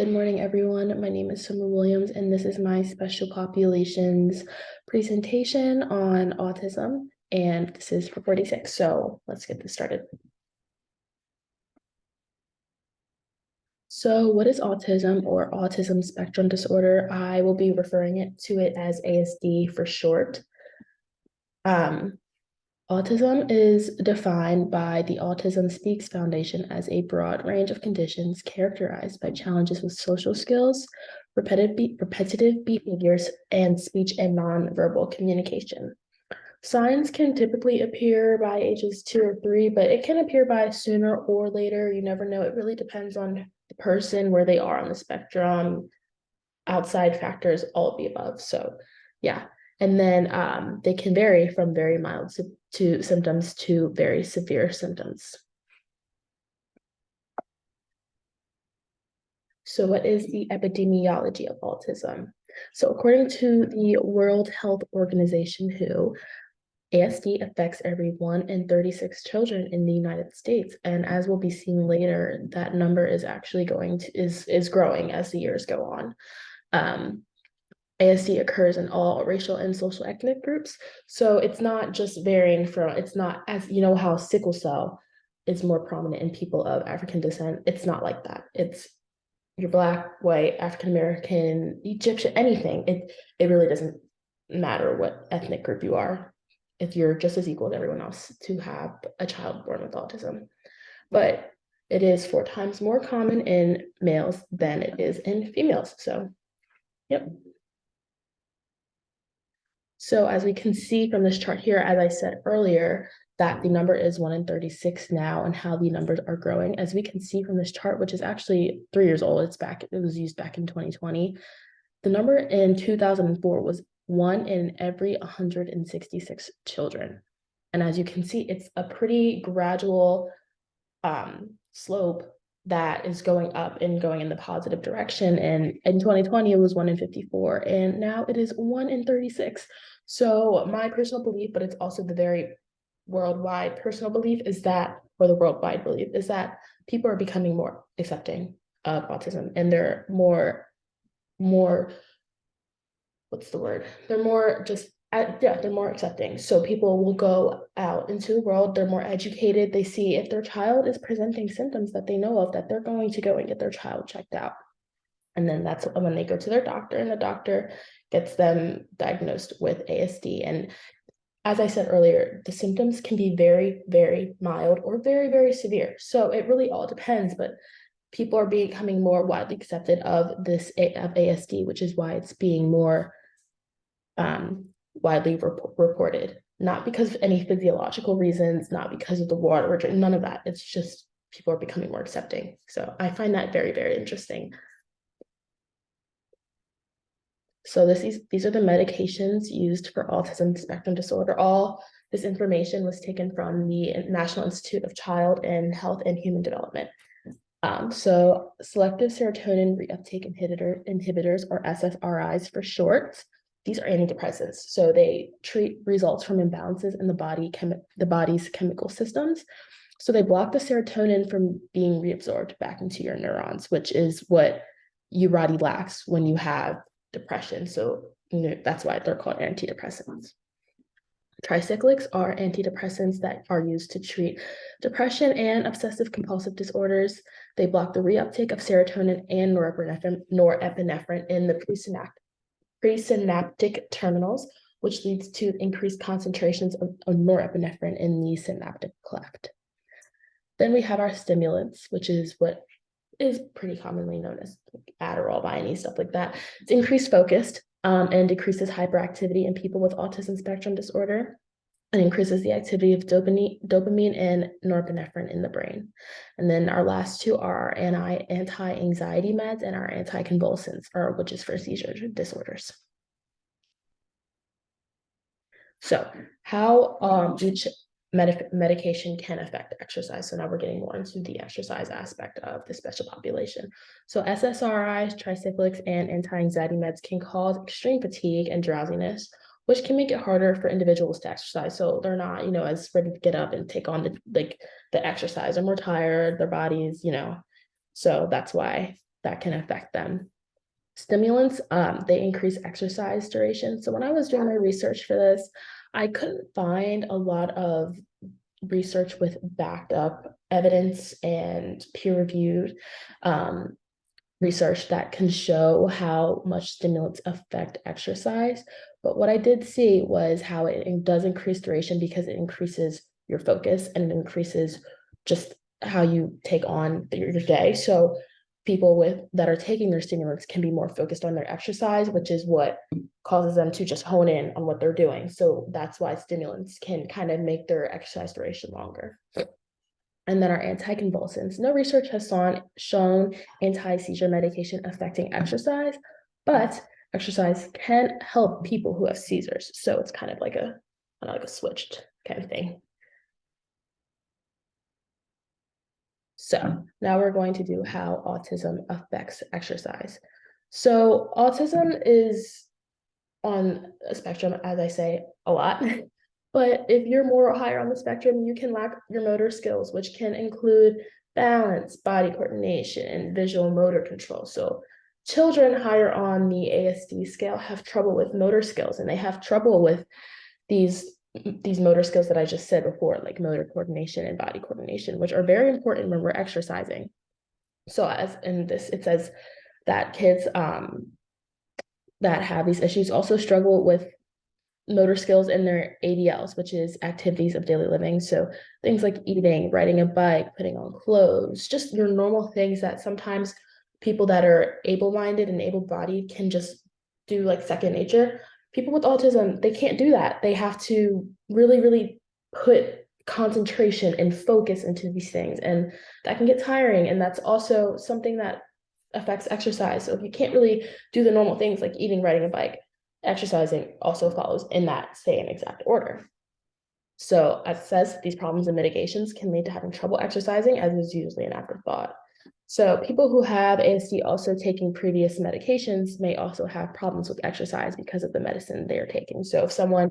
Good morning, everyone. My name is Summer Williams, and this is my special populations presentation on autism, and this is for 46. So let's get this started. So what is autism or autism spectrum disorder? I will be referring to it as ASD for short. Autism is defined by the Autism Speaks Foundation as a broad range of conditions characterized by challenges with social skills, repetitive behaviors, and speech and nonverbal communication. Signs can typically appear by ages 2 or 3, but it can appear by sooner or later. You never know. It really depends on the person, where they are on the spectrum, outside factors, all of the above. So yeah. And then they can vary from very mild to symptoms to very severe symptoms. So what is the epidemiology of autism? So according to the World Health Organization, WHO, ASD affects every 1 in 36 children in the United States. And as we'll be seeing later, that number is actually is growing as the years go on. ASD occurs in all racial and social ethnic groups. So it's not just varying from, it's not, as you know, how sickle cell is more prominent in people of African descent. It's not like that. It's you're Black, white, African American, Egyptian, anything. It really doesn't matter what ethnic group you are, if you're just as equal to everyone else to have a child born with autism. But it is 4 times more common in males than it is in females. So, yep. So as we can see from this chart here, as I said earlier, that the number is 1 in 36 now, and how the numbers are growing. As we can see from this chart, which is actually 3 years old, it was used back in 2020. The number in 2004 was 1 in every 166 children. And as you can see, it's a pretty gradual slope that is going up and going in the positive direction. And in 2020, it was 1 in 54, and now it is 1 in 36. So my personal belief, but it's also the very worldwide personal belief, is that, or the worldwide belief, is that people are becoming more accepting of autism, and they're more, what's the word? They're more just, they're more accepting. So people will go out into the world, they're more educated, they see if their child is presenting symptoms that they know of, that they're going to go and get their child checked out. And then that's when they go to their doctor, and the doctor gets them diagnosed with ASD. And as I said earlier, the symptoms can be very, very mild or very, very severe. So it really all depends, but people are becoming more widely accepted of of ASD, which is why it's being more widely reported, not because of any physiological reasons, not because of the water, none of that. It's just people are becoming more accepting. So I find that very, very interesting. So these are the medications used for autism spectrum disorder. All this information was taken from the National Institute of Child and Health and Human Development. So selective serotonin reuptake inhibitors, or SSRIs for short. These are antidepressants. So they treat results from imbalances in the body's chemical systems. So they block the serotonin from being reabsorbed back into your neurons, which is what your body lacks when you have depression. So that's why they're called antidepressants. Tricyclics are antidepressants that are used to treat depression and obsessive compulsive disorders. They block the reuptake of serotonin and norepinephrine in the presynaptic terminals, which leads to increased concentrations of norepinephrine in the synaptic cleft. Then we have our stimulants, which is what is pretty commonly known as Adderall, Bionese, stuff like that. It's increased focused and decreases hyperactivity in people with autism spectrum disorder, and increases the activity of dopamine and norepinephrine in the brain. And then our last two are our anti-anxiety meds and our anticonvulsants, which is for seizure disorders. So how each medication can affect exercise. So now we're getting more into the exercise aspect of the special population. So SSRIs, tricyclics, and anti-anxiety meds can cause extreme fatigue and drowsiness, which can make it harder for individuals to exercise. So they're not, as ready to get up and take on the exercise. They're more tired, their bodies, so that's why that can affect them. Stimulants, they increase exercise duration. So when I was doing my research for this, I couldn't find a lot of research with backed up evidence and peer-reviewed research that can show how much stimulants affect exercise. But what I did see was how it does increase duration because it increases your focus and it increases just how you take on your day. So people that are taking their stimulants can be more focused on their exercise, which is what causes them to just hone in on what they're doing. So that's why stimulants can kind of make their exercise duration longer. And then our anticonvulsants. No research has shown anti-seizure medication affecting exercise, but exercise can help people who have seizures. So it's kind of like a switched kind of thing. So now we're going to do how autism affects exercise. So autism is on a spectrum, as I say a lot. But if you're more higher on the spectrum, you can lack your motor skills, which can include balance, body coordination, and visual motor control. So children higher on the ASD scale have trouble with motor skills, and they have trouble with these motor skills that I just said before, like motor coordination and body coordination, which are very important when we're exercising. So as in this, it says that kids that have these issues also struggle with motor skills in their ADLs, which is activities of daily living. So things like eating, riding a bike, putting on clothes, just your normal things that sometimes people that are able-minded and able-bodied can just do like second nature. People with autism, they can't do that. They have to really, really put concentration and focus into these things. And that can get tiring. And that's also something that affects exercise. So if you can't really do the normal things like eating, riding a bike, exercising also follows in that same exact order. So as it says, these problems and mitigations can lead to having trouble exercising, as is usually an afterthought. So people who have ASD also taking previous medications may also have problems with exercise because of the medicine they are taking. So if someone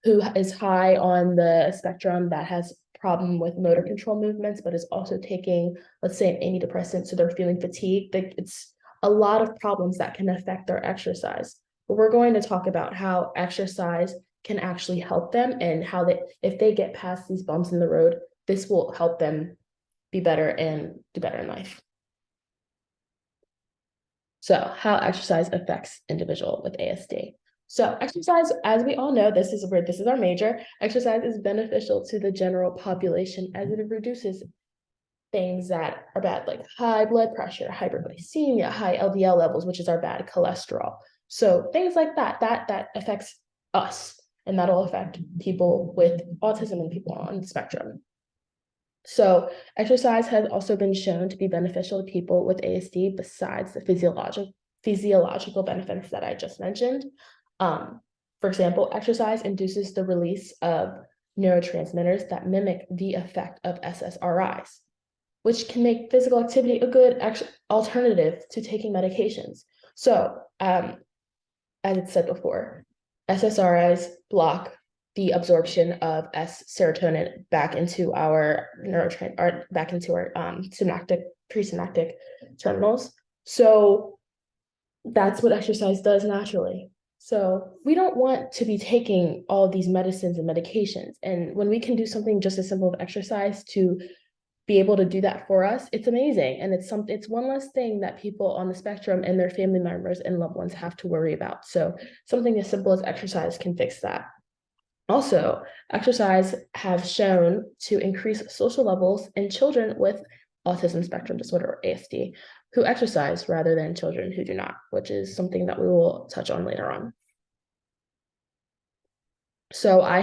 who is high on the spectrum that has problem with motor control movements, but is also taking, let's say, an antidepressant, so they're feeling fatigued, it's a lot of problems that can affect their exercise. But we're going to talk about how exercise can actually help them and how if they get past these bumps in the road, this will help them be better and do better in life. So how exercise affects individual with ASD. So exercise, as we all know, this is our major. Exercise is beneficial to the general population as it reduces things that are bad, like high blood pressure, hyperglycemia, high LDL levels, which is our bad cholesterol. So things like that affects us, and that'll affect people with autism and people on the spectrum. So exercise has also been shown to be beneficial to people with ASD besides the physiological benefits that I just mentioned. For example, exercise induces the release of neurotransmitters that mimic the effect of SSRIs, which can make physical activity a good alternative to taking medications. So, as it said before, SSRIs block the absorption of serotonin back into our synaptic, presynaptic terminals. So that's what exercise does naturally. So we don't want to be taking all of these medicines and medications. And when we can do something just as simple as exercise to be able to do that for us, it's amazing. And it's one less thing that people on the spectrum and their family members and loved ones have to worry about. So something as simple as exercise can fix that. Also, exercise has shown to increase social levels in children with autism spectrum disorder, or ASD, who exercise rather than children who do not, which is something that we will touch on later on. So I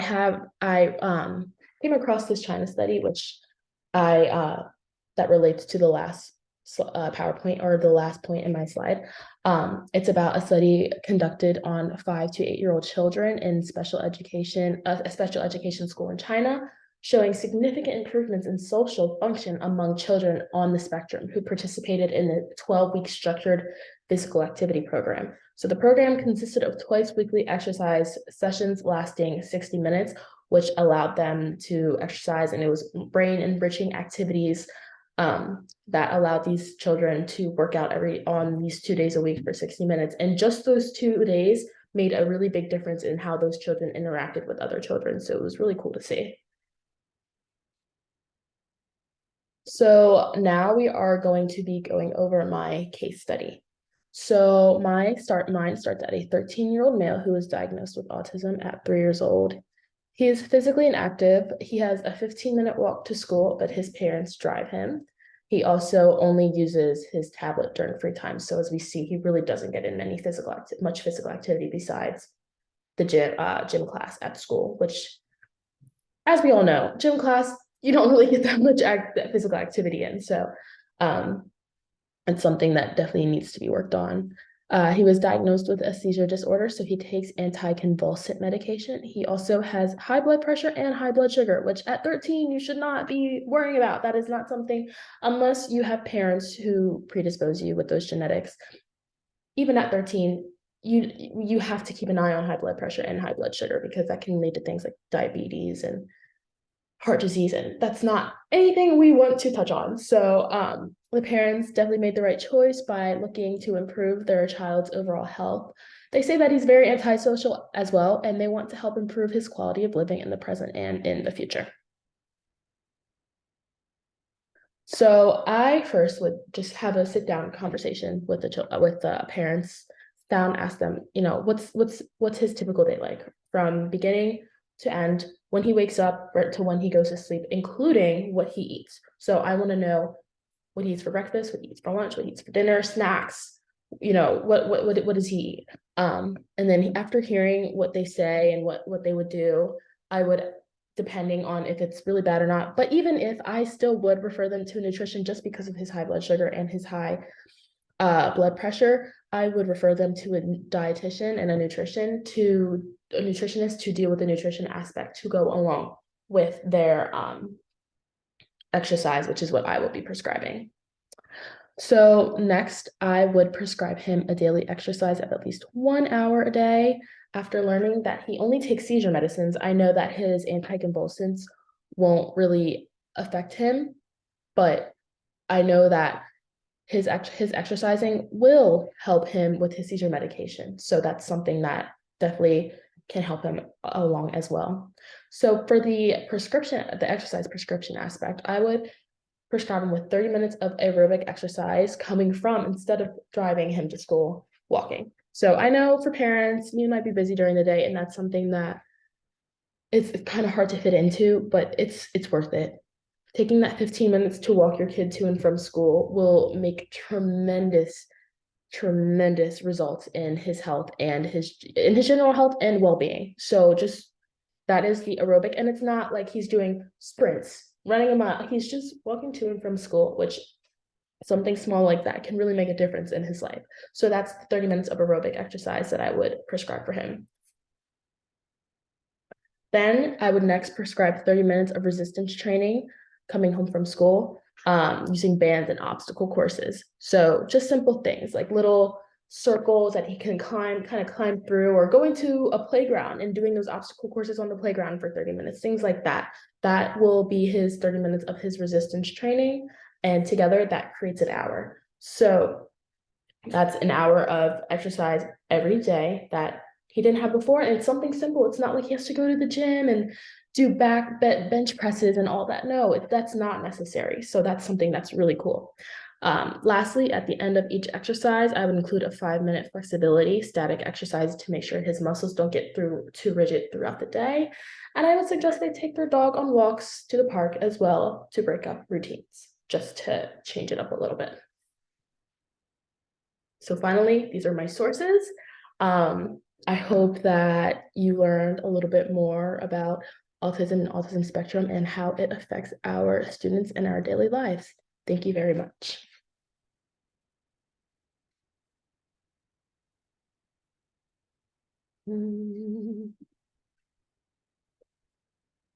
came across this China study, which that relates to the last PowerPoint, or the last point in my slide. It's about a study conducted on 5 to 8-year-old children in a special education school in China, showing significant improvements in social function among children on the spectrum who participated in the 12-week structured physical activity program. So the program consisted of twice weekly exercise sessions lasting 60 minutes, which allowed them to exercise, and it was brain enriching activities that allowed these children to work out on these 2 days a week for 60 minutes. And just those 2 days made a really big difference in how those children interacted with other children. So it was really cool to see. So now we are going to be going over my case study. So mine starts at a 13-year-old male who was diagnosed with autism at 3 years old. He is physically inactive. He has a 15-minute walk to school, but his parents drive him. He also only uses his tablet during free time. So as we see, he really doesn't get in much physical activity besides the gym class at school, which, as we all know, gym class, you don't really get that much physical activity in. So um, it's something that definitely needs to be worked on. He was diagnosed with a seizure disorder, so he takes anticonvulsant medication. He also has high blood pressure and high blood sugar, which at 13, you should not be worrying about. That is not something, unless you have parents who predispose you with those genetics. Even at 13, you have to keep an eye on high blood pressure and high blood sugar, because that can lead to things like diabetes and heart disease, and that's not anything we want to touch on. So the parents definitely made the right choice by looking to improve their child's overall health. They say that he's very antisocial as well, and they want to help improve his quality of living in the present and in the future. So I first would just have a sit down conversation with the parents, down, ask them, what's his typical day like from beginning to end, when he wakes up right to when he goes to sleep, including what he eats. So I want to know what he eats for breakfast, what he eats for lunch, what he eats for dinner, snacks, what does he eat? And then after hearing what they say and what they would do, I would, depending on if it's really bad or not, but even if, I still would refer them to a nutrition, just because of his high blood sugar and his high blood pressure. I would refer them to a dietitian and a nutritionist to deal with the nutrition aspect to go along with their exercise, which is what I will be prescribing. So next, I would prescribe him a daily exercise of at least 1 hour a day. After learning that he only takes seizure medicines, I know that his anticonvulsants won't really affect him, but I know that his exercising will help him with his seizure medication. So that's something that definitely can help him along as well. So for the exercise prescription aspect, I would prescribe him with 30 minutes of aerobic exercise coming from, instead of driving him to school, walking. So I know for parents, you might be busy during the day, and that's something that it's kind of hard to fit into, but it's worth it. Taking that 15 minutes to walk your kid to and from school will make tremendous results in his health and his general health and well-being. So just, that is the aerobic, and it's not like he's doing sprints, running a mile. He's just walking to and from school, which, something small like that can really make a difference in his life. So that's 30 minutes of aerobic exercise that I would prescribe for him. Then I would next prescribe 30 minutes of resistance training coming home from school, using bands and obstacle courses. So just simple things like little circles that he can climb through, or going to a playground and doing those obstacle courses on the playground for 30 minutes, things like that. That will be his 30 minutes of his resistance training. And together that creates an hour. So that's an hour of exercise every day that he didn't have before. And it's something simple. It's not like he has to go to the gym and do bench presses and all that. No, that's not necessary. So that's something that's really cool. Lastly, at the end of each exercise, I would include a 5-minute flexibility static exercise to make sure his muscles don't get too rigid throughout the day. And I would suggest they take their dog on walks to the park as well to break up routines, just to change it up a little bit. So finally, these are my sources. I hope that you learned a little bit more about autism and autism spectrum and how it affects our students in our daily lives. Thank you very much.